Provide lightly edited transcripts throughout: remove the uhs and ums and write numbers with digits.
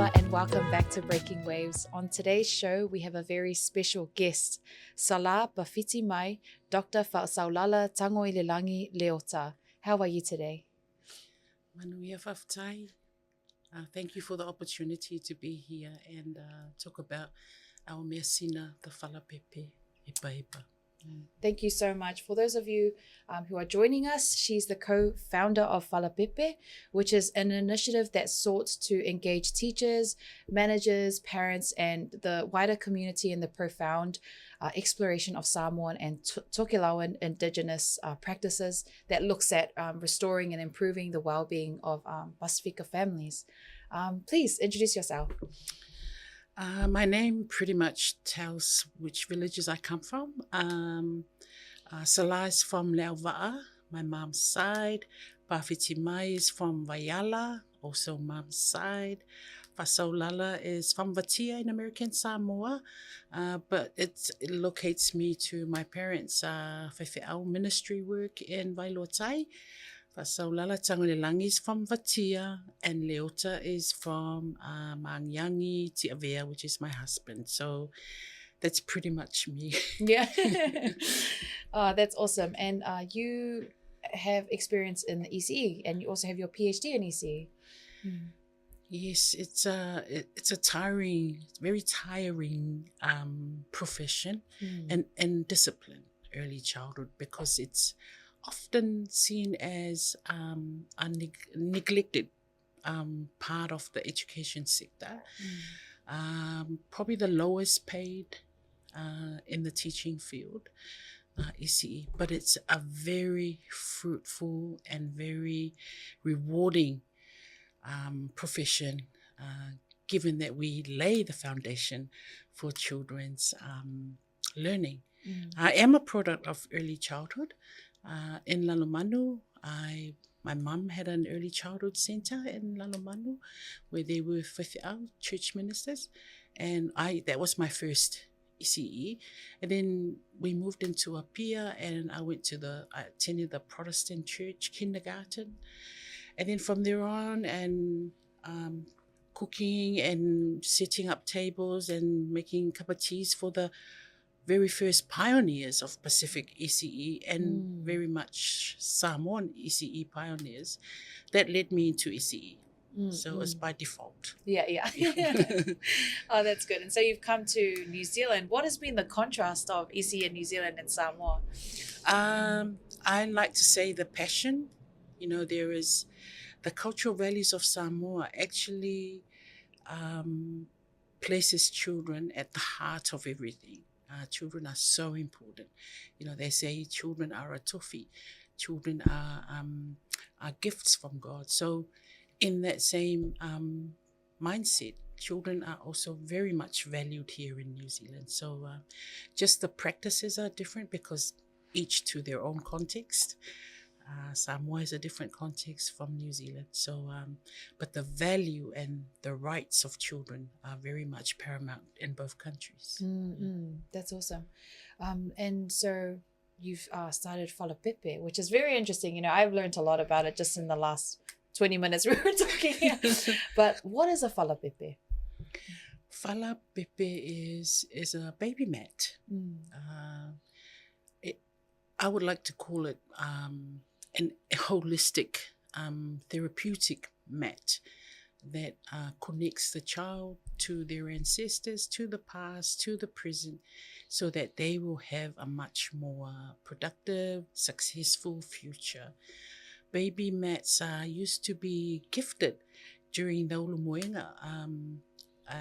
Epaepa and welcome back to Breaking Waves. On today's show, we have a very special guest, Salā Pafitimai, Dr. Fa'asaulala Tagoilelagi-Leota. How are you today? Manuia whawhai. Thank you for the opportunity to be here and talk about our mea sina, the Falapepe Epaepa. Thank you so much. For those of you who are joining us, she's the co-founder of Falapepe, which is an initiative that sought to engage teachers, managers, parents, and the wider community in the profound exploration of Samoan and Tokelauan Indigenous practices that looks at restoring and improving the well-being of Pasifika families. Please introduce yourself. My name pretty much tells which villages I come from. Salā is from Leova'a, my mom's side. Pafitimai is from Waiala, also mom's side. Fa'asaulala is from Vatia in American Samoa, but it locates me to my parents' Whewheau ministry work in Wailotai. Fa'asaulala Tagoilelagi is from Vatia, and Leota is from Mangiangi Tiavea, which is my husband. So that's pretty much me. Yeah. That's awesome. And you have experience in the ECE, and you also have your PhD in ECE. Yes, it's a tiring, very tiring profession and discipline, early childhood, because it's often seen as a neglected part of the education sector. Probably the lowest paid in the teaching field, ECE, but it's a very fruitful and very rewarding profession, given that we lay the foundation for children's learning. I am a product of early childhood. In Lalomanu, my mum had an early childhood centre in Lalomanu where there were Whewheau church ministers, and that was my first ECE. And then we moved into Apia, and I attended the Protestant church kindergarten. And then from there on, and cooking and setting up tables and making cup of teas for the very first pioneers of Pacific ECE and very much Samoan ECE pioneers, that led me into ECE. So it was by default. Yeah. Oh, that's good. And so you've come to New Zealand. What has been the contrast of ECE in New Zealand and Samoa? I like to say the passion. There is the cultural values of Samoa actually places children at the heart of everything. Children are so important. They say children are a tofi. Children are gifts from God. So in that same mindset, children are also very much valued here in New Zealand. So just the practices are different because each to their own context. Samoa is a different context from New Zealand. So, but the value and the rights of children are very much paramount in both countries. That's awesome. And so you've started Falapepe, which is very interesting. I've learned a lot about it just in the last 20 minutes we were talking here. But what is a Falapepe? Falapepe is a baby mat. I would like to call it a holistic therapeutic mat that connects the child to their ancestors, to the past, to the present, so that they will have a much more productive, successful future. Baby mats used to be gifted during the ulumoenga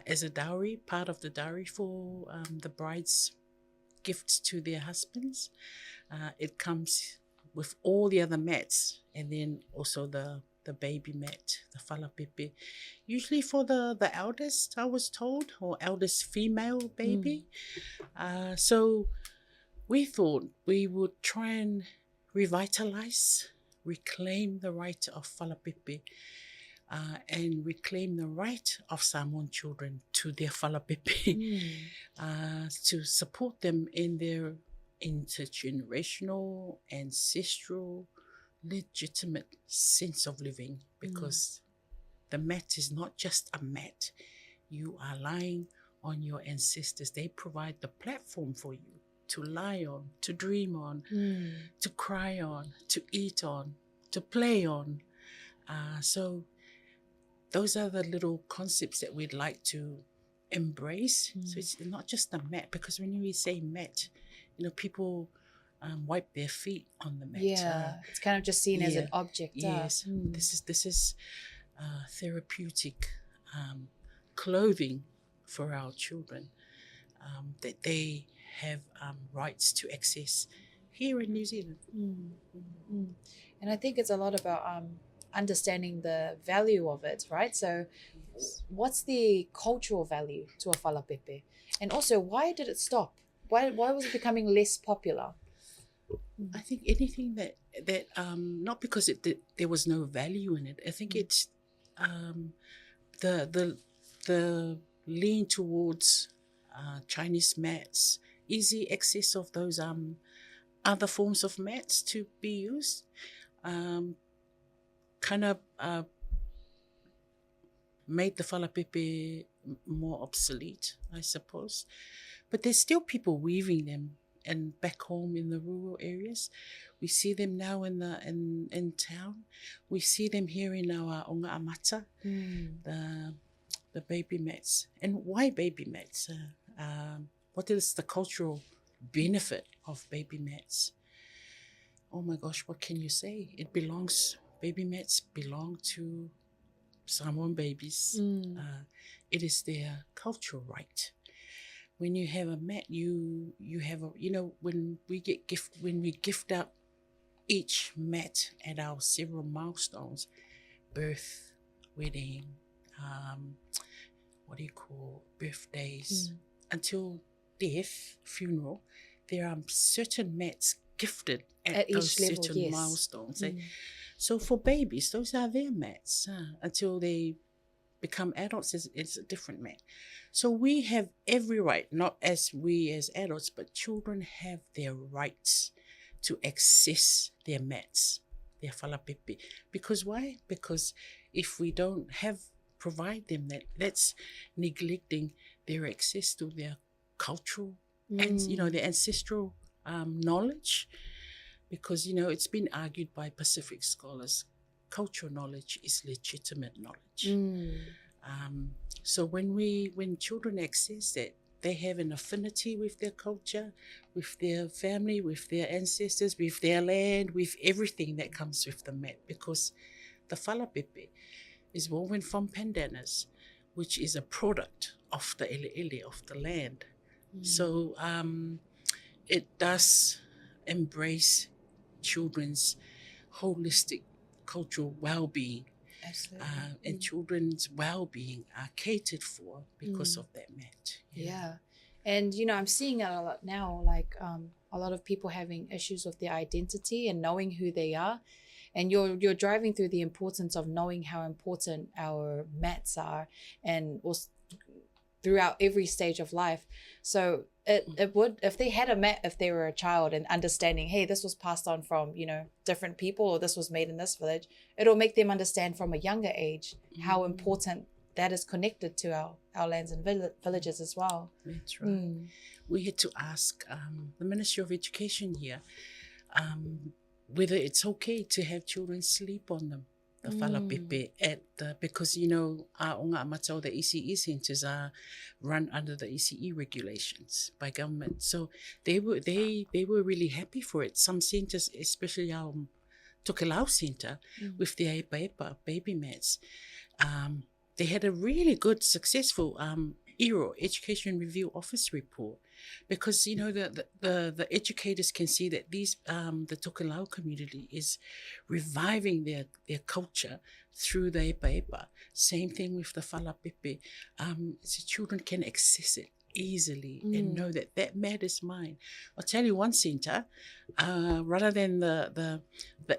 as a dowry, part of the dowry for the bride's gifts to their husbands. It comes with all the other mats, and then also the baby mat, the Falapepe, usually for the eldest, I was told, or eldest female baby. So we thought we would try and revitalize, reclaim the right of Falapepe, and reclaim the right of Samoan children to their Falapepe, to support them in their intergenerational, ancestral, legitimate sense of living, because the mat is not just a mat. You are lying on your ancestors. They provide the platform for you to lie on, to dream on, to cry on, to eat on, to play on. So those are the little concepts that we'd like to embrace. So it's not just a mat, because when we say mat, people wipe their feet on the mat. Yeah, it's kind of just seen as an object. Yes, this is therapeutic clothing for our children that they have rights to access here in New Zealand. And I think it's a lot about understanding the value of it, right? So what's the cultural value to a falapepe? And also, why did it stop? Why was it becoming less popular? I think anything that not because there was no value in it. I think it's the lean towards Chinese mats, easy access of those other forms of mats to be used, kind of made the falapepe more obsolete, I suppose. But there's still people weaving them, and back home in the rural areas, we see them now in town. We see them here in our onga amata, the baby mats. And why baby mats? What is the cultural benefit of baby mats? Oh my gosh, what can you say? Baby mats belong to Samoan babies. It is their cultural right. When you have a mat, you have when we gift out each mat at our several milestones, birth, wedding, birthdays, until death, funeral, there are certain mats gifted at those each level, certain milestones. So for babies, those are their mats until they become adults. It's a different mat. So we have every right, not as we as adults, but children have their rights to access their mats, their falapepe. Because why? Because if we don't provide them that's neglecting their access to their cultural and their ancestral knowledge. Because it's been argued by Pacific scholars, cultural knowledge is legitimate knowledge. So when children access that, they have an affinity with their culture, with their family, with their ancestors, with their land, with everything that comes with the mat. Because the falapepe is woven from pandanus, which is a product of the ele of the land. So it does embrace children's holistic cultural well-being. Absolutely. And children's well-being are catered for because of that mat. Yeah. And I'm seeing it a lot now, like a lot of people having issues with their identity and knowing who they are. And you're driving through the importance of knowing how important our mats are, and also throughout every stage of life. So it would, if they had a mat, if they were a child, and understanding, hey, this was passed on from different people, or this was made in this village, it'll make them understand from a younger age how important that is connected to our lands and villages as well. That's right. We had to ask the Ministry of Education here whether it's okay to have children sleep on them, the falapepe, because our onga amata, the ECE centres are run under the ECE regulations by government. So they were really happy for it. Some centres, especially our Tokelau centre with the Epaepa baby mats, they had a really good, successful ERO, Education Review Office report, because the educators can see that these the Tokelau community is reviving their culture through the Epaepa. Same thing with the falapepe. So children can access it easily and know that mat is mine. I'll tell you one centre, rather than the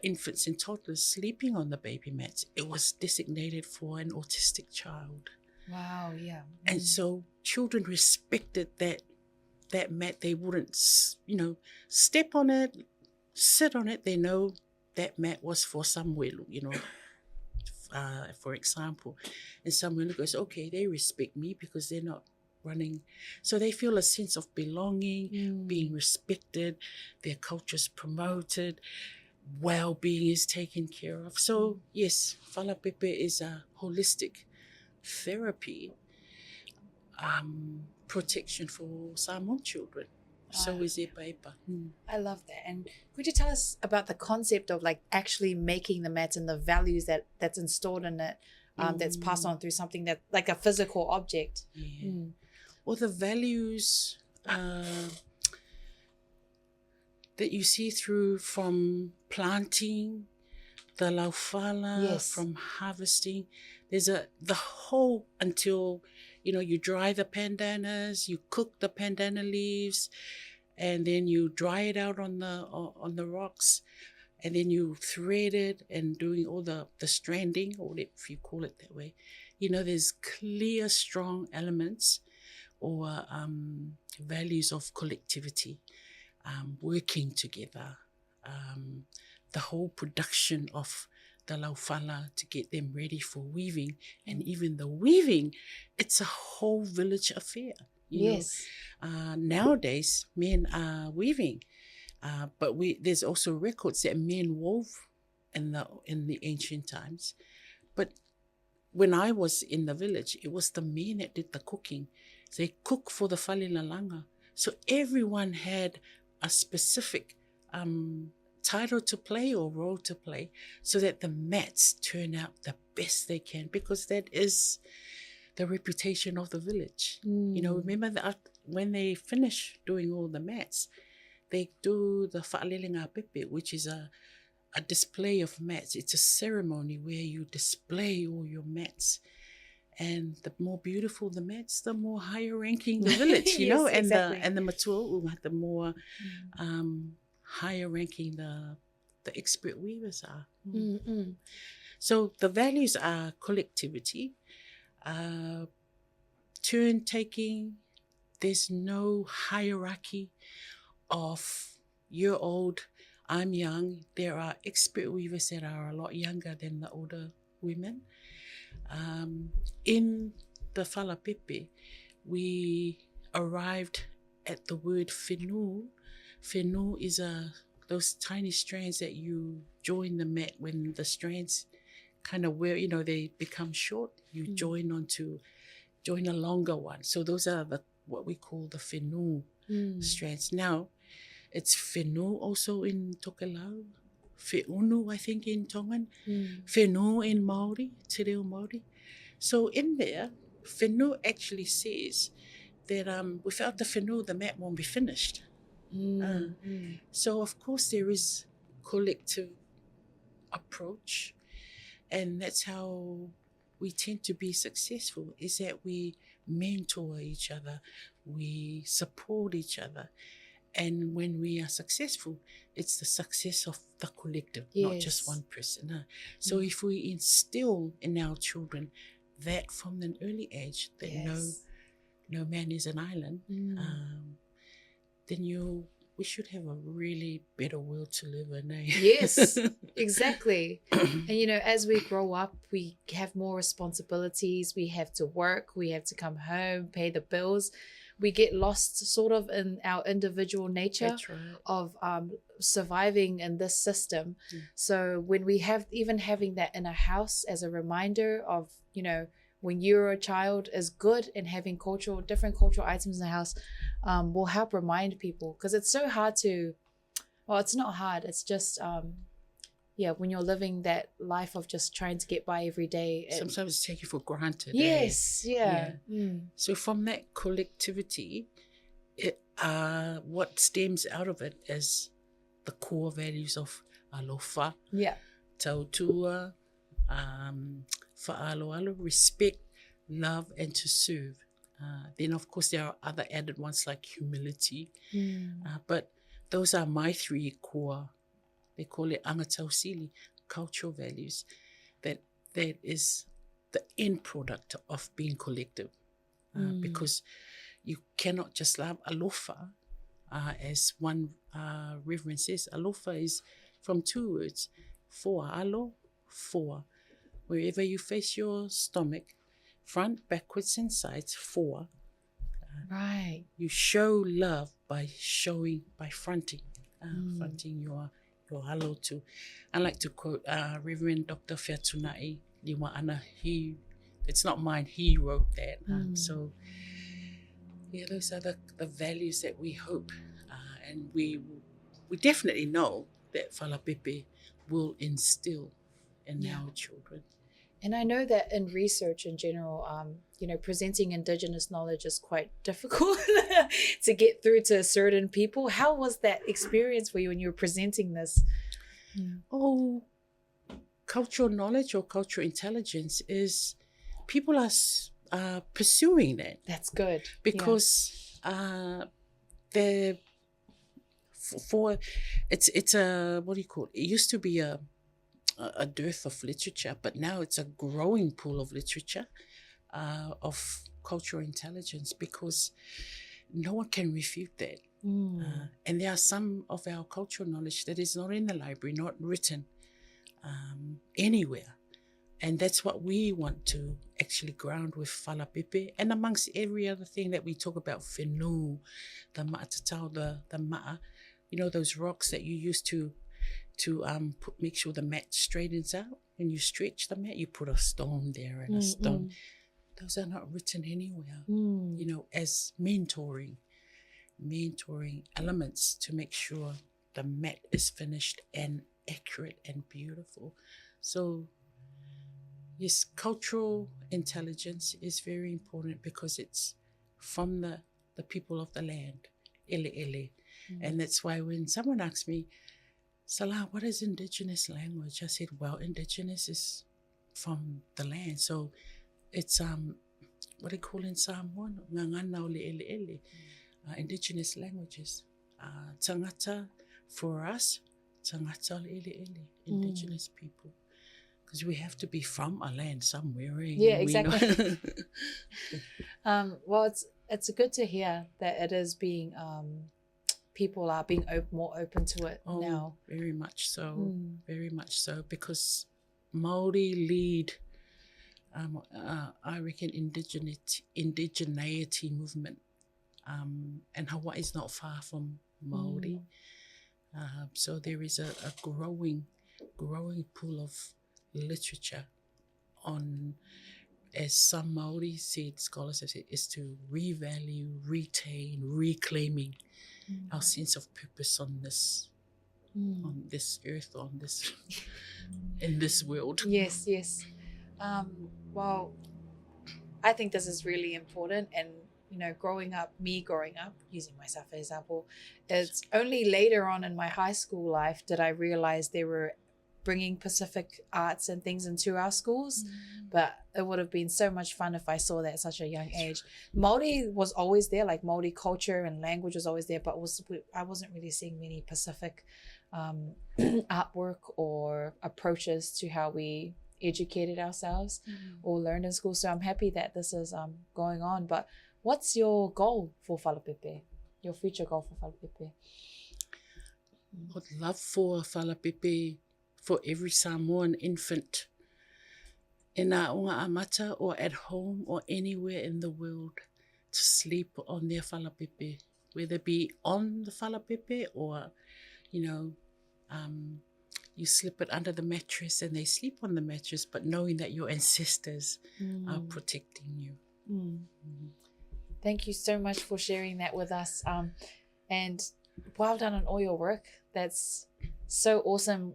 infants and toddlers sleeping on the baby mats, it was designated for an autistic child. Wow, yeah. And so children respected that mat. They wouldn't, step on it, sit on it. They know that mat was for some welu, for example, and someone goes, okay, they respect me because they're not running. So they feel a sense of belonging, being respected, their culture's promoted, well-being is taken care of. So yes, Falapepe is a holistic therapy protection for Samoan children. So is Epaepa. I love that. And could you tell us about the concept of like actually making the mats and the values that's installed in it, that's passed on through something that like a physical object? Yeah. Well, the values that you see through from planting, the laufala, from harvesting, there's the whole until, you dry the pandanus, you cook the pandana leaves, and then you dry it out on the rocks, and then you thread it and doing all the stranding, or if you call it that way. There's clear, strong elements or values of collectivity, working together, the whole production of the laufala to get them ready for weaving, and even the weaving, it's a whole village affair. You know, nowadays men are weaving, but there's also records that men wove in the ancient times. But when I was in the village, it was the men that did the cooking. They cook for the whalilalanga. So everyone had a specific title to play or role to play, so that the mats turn out the best they can, because that is the reputation of the village. Remember that when they finish doing all the mats, they do the whaalelenga-pepe, which is a display of mats. It's a ceremony where you display all your mats. And the more beautiful the mats, the more higher ranking the village, and the matua, the more higher ranking the expert weavers are. So the values are collectivity, turn taking. There's no hierarchy of you're old, I'm young. There are expert weavers that are a lot younger than the older women. In the Falapepe, we arrived at the word whenua. Whenua is those tiny strands that you join the mat when the strands kind of they become short. You join a longer one. So those are what we call the whenua strands. Now, it's whenua also in Tokelau, whiunu, I think, in Tongan, whenua in Māori, te reo Māori. So in there, whenua actually says that without the whenua, the mat won't be finished. So of course there is collective approach, and that's how we tend to be successful, is that we mentor each other, we support each other. And when we are successful, it's the success of the collective, not just one person. So if we instill in our children that from an early age, that no man is an island, then we should have a really better world to live in. Yes, exactly. And as we grow up, we have more responsibilities. We have to work. We have to come home, pay the bills. We get lost sort of in our individual nature of surviving in this system. So when we having that in a house as a reminder of, when you're a child is good, and having different cultural items in the house will help remind people, because it's so hard it's not hard. It's just, when you're living that life of just trying to get by every day. Sometimes it's taken for granted. So from that collectivity, what stems out of it is the core values of alofa, tautua, fa'aloalo, respect, love, and to serve. Then of course there are other added ones like humility, but those are my three core. They call it angatausili, cultural values. That is the end product of being collective, because you cannot just love alofa, as one reverend says. Alofa is from two words: for alo, for wherever you face your stomach, front, backwards, and sides, 4. Right. You show love by fronting, fronting your halo to. I like to quote Reverend Dr. Fiatunai Limaana. It's not mine, he wrote that. So, yeah, those are the values that we hope, and we definitely know that Falapepe will instill in our children. And I know that in research in general, presenting Indigenous knowledge is quite difficult to get through to certain people. How was that experience for you when you were presenting this? Oh, cultural knowledge or cultural intelligence is, people are pursuing that. That's good. Because they're it's a, what do you call it? It used to be a dearth of literature, but now it's a growing pool of literature of cultural intelligence, because no one can refute that. And there are some of our cultural knowledge that is not in the library, not written anywhere. And that's what we want to actually ground with Falapepe, and amongst every other thing that we talk about, whenua, the ma'atatau, the ma'a, those rocks that you use to make sure the mat straightens out. When you stretch the mat, you put a stone there and a stone. Those are not written anywhere. As mentoring elements to make sure the mat is finished and accurate and beautiful. So yes, cultural intelligence is very important, because it's from the people of the land, ele. And that's why when someone asks me, Salā, what is Indigenous language? I said, well, Indigenous is from the land. So it's what they call in Samoan, ngangana o ele. Indigenous languages. Tangata for us, tangata o ele, Indigenous people. Because we have to be from a land somewhere. Yeah, exactly. Well, it's good to hear that it is being, people are being more open to it now. Very much so, very much so. Because Māori lead, I reckon, indigeneity movement. And Hawaii is not far from Māori. So there is a growing pool of literature on, as some Māori said, scholars have said, is to revalue, retain, reclaiming our sense of purpose on this earth, in this world. Yes. Well, I think this is really important, and growing up, using myself as an example, it's only later on in my high school life did I realize they were bringing Pacific arts and things into our schools. But it would have been so much fun if I saw that at such a young age. Māori was always there, like Māori culture and language was always there, but I wasn't really seeing many Pacific artwork or approaches to how we educated ourselves or learned in school. So I'm happy that this is going on. But what's your goal for Falapepe? Your future goal for Falapepe? I'd love for Falapepe, for every Samoan infant in a unga amata or at home or anywhere in the world, to sleep on their Falapepe, whether it be on the Falapepe or, you slip it under the mattress and they sleep on the mattress, but knowing that your ancestors are protecting you. Thank you so much for sharing that with us. And well done on all your work. That's so awesome.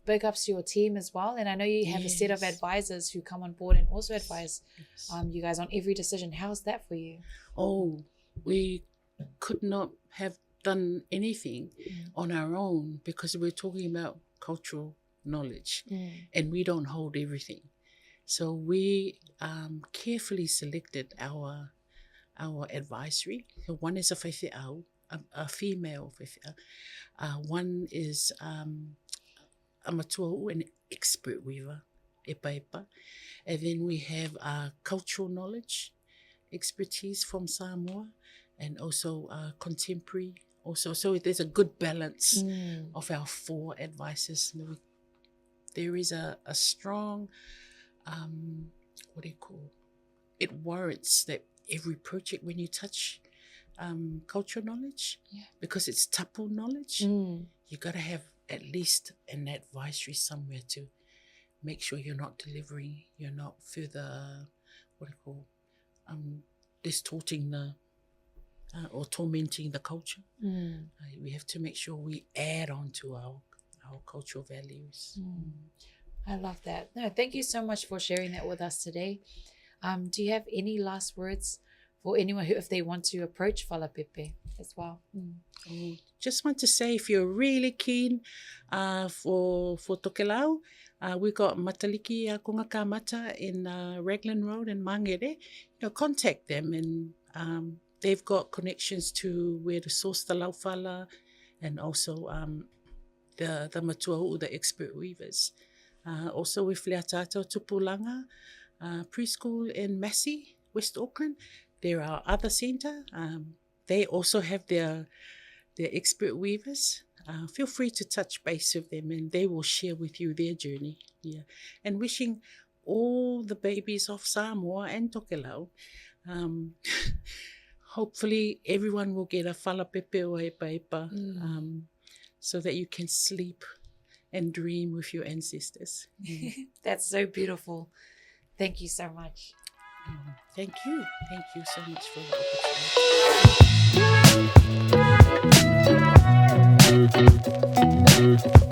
Big ups to your team as well. And I know you have a set of advisors who come on board and also advise you guys on every decision. How's that for you? Oh, we could not have done anything on our own, because we're talking about cultural knowledge and we don't hold everything. So we carefully selected our advisory. So one is a whaiwhiau, a female whaiwhiau. One is a matua, an expert weaver, Epaepa. And then we have cultural knowledge, expertise from Samoa, and also contemporary. Also, so there's a good balance of our 4 advisors. There is a strong it warrants that every project when you touch cultural knowledge, because it's tapu knowledge, you got to have at least an advisory somewhere to make sure you're not delivering, you're not further, distorting the or tormenting the culture. We have to make sure we add on to our cultural values. I love that. No, thank you so much for sharing that with us today. Do you have any last words for anyone who, if they want to approach Falapepe as well? Just want to say, if you're really keen for Tokelau, we got Mataliki Konga Kamata in Raglan Road in Mangere. Contact them, and they've got connections to where to source the laufala, and also the matuau, the expert weavers. Also with Leatato Tupulanga preschool in Massey, West Auckland. There are other centre. They also have their expert weavers. Feel free to touch base with them, and they will share with you their journey. And wishing all the babies of Samoa and Tokelau, hopefully everyone will get a Falapepe Epaepa, so that you can sleep and dream with your ancestors. That's so beautiful. Thank you so much. Thank you. Thank you so much for the opportunity.